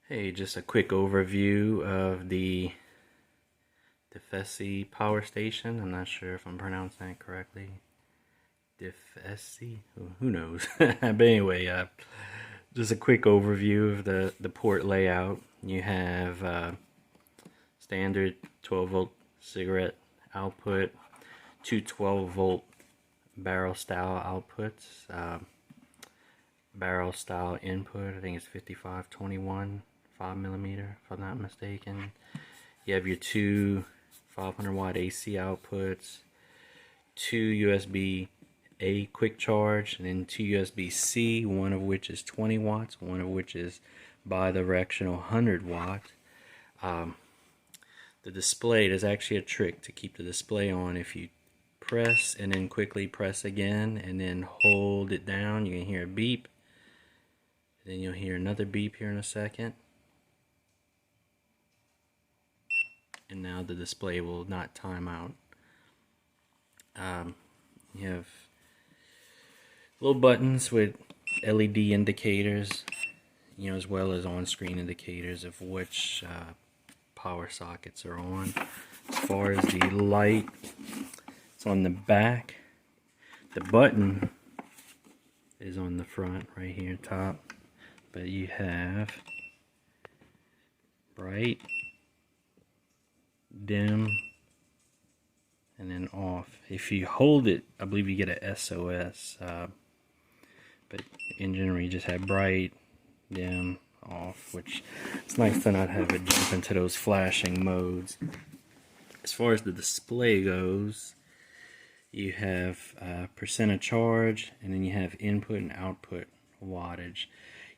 Hey, just a quick overview of the Difeisi power station. I'm not sure if I'm pronouncing it correctly. Difeisi? Who knows? But anyway, just a quick overview of the port layout. You have standard 12-volt cigarette output, two 12-volt barrel style outputs, barrel style input. I think it's 5521. 5mm, if I'm not mistaken. You have your two 500 watt AC outputs, two USB A quick charge, and then two USB C, one of which is 20 watts, one of which is bi-directional 100 watt. The display, there's actually a trick to keep the display on. If you press and then quickly press again and then hold it down, you can hear a beep. Then you'll hear another beep here in a second. And now the display will not time out. You have little buttons with LED indicators, as well as on-screen indicators of which power sockets are on. As far as the light, it's on the back. The button is on the front right here top, but you have bright, dim, and then off. If you hold it, I believe you get a SOS, but in general you just have bright, dim, off, which it's nice to not have it jump into those flashing modes. As far as the display goes, you have percent of charge, and then you have input and output wattage.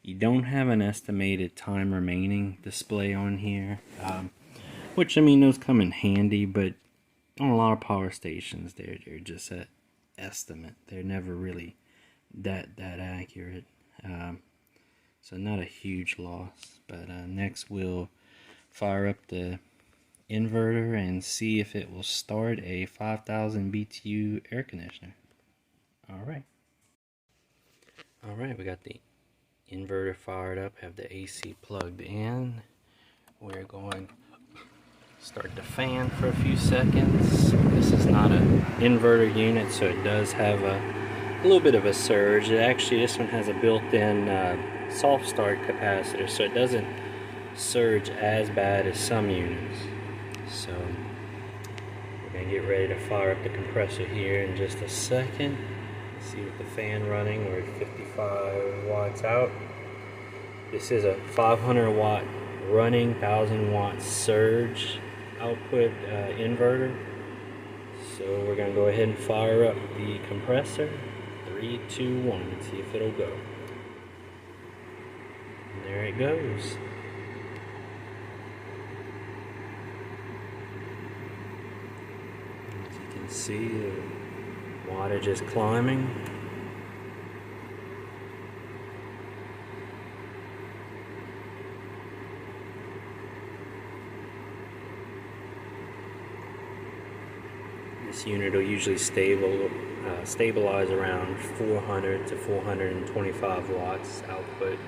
You don't have an estimated time remaining display on here, which, I mean, those come in handy, but on a lot of power stations, they're just an estimate. They're never really that accurate. So not a huge loss. But next we'll fire up the inverter and see if it will start a 5,000 BTU air conditioner. Alright, we got the inverter fired up, have the AC plugged in. We're going start the fan for a few seconds. This is not an inverter unit, so it does have a little bit of a surge. This one has a built-in soft start capacitor, so it doesn't surge as bad as some units. So we're going to get ready to fire up the compressor here in just a second. See with the fan running, we're at 55 watts out. This is a 500 watt running 1000 watt surge output inverter. So we're going to go ahead and fire up the compressor. 3, 2, 1, and see if it'll go. And there it goes. As you can see, the wattage is climbing. This unit will usually stabilize around 400 to 425 watts output.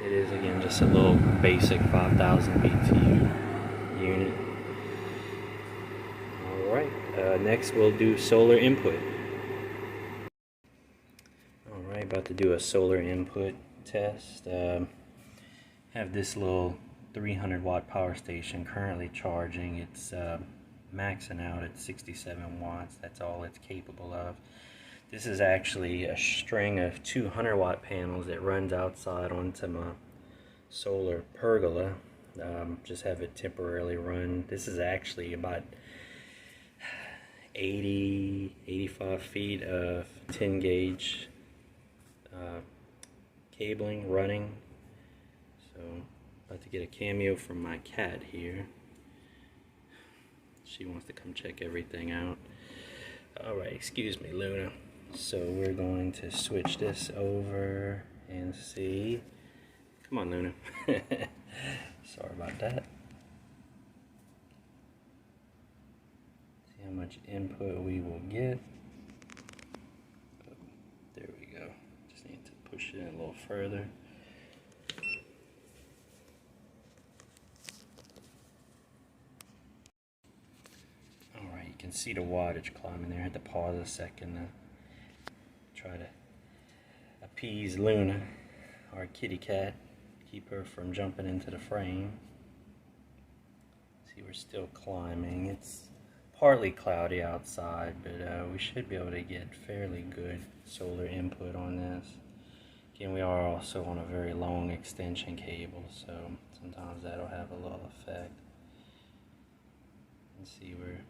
It is, again, just a little basic 5,000 BTU unit. Alright, next we'll do solar input. Alright, about to do a solar input test. Have this little 300 watt power station currently charging. It's maxing out at 67 watts. That's all it's capable of. This is actually a string of 200 watt panels that runs outside onto my solar pergola. Just have it temporarily run. This is actually about 85 feet of 10 gauge cabling running. So about to get a cameo from my cat here. She wants to come check everything out. Alright, excuse me, Luna. So we're going to switch this over and see. Come on, Luna. Sorry about that. See how much input we will get. There we go. Just need to push it in a little further. can see the wattage climbing there. I had to pause a second to try to appease Luna, our kitty cat, keep her from jumping into the frame. See, we're still climbing. It's partly cloudy outside, but we should be able to get fairly good solar input on this. Again, we are also on a very long extension cable, so sometimes that'll have a little effect. You can see we're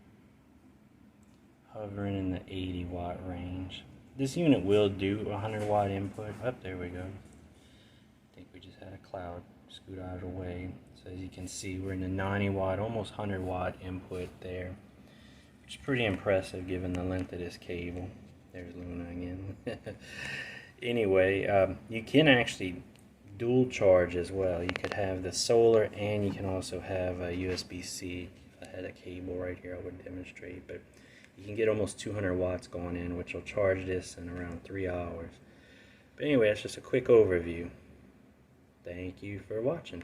hovering in the 80 watt range. This unit will do 100 watt input. Oh, there we go. I think we just had a cloud scoot out of the way. So as you can see, we're in the 90 watt, almost 100 watt input there, which is pretty impressive given the length of this cable. There's Luna again. Anyway, you can actually dual charge as well. You could have the solar and you can also have a USB-C. If I had a cable right here, I would demonstrate, but you can get almost 200 watts going in, which will charge this in around 3 hours. But anyway, that's just a quick overview. Thank you for watching.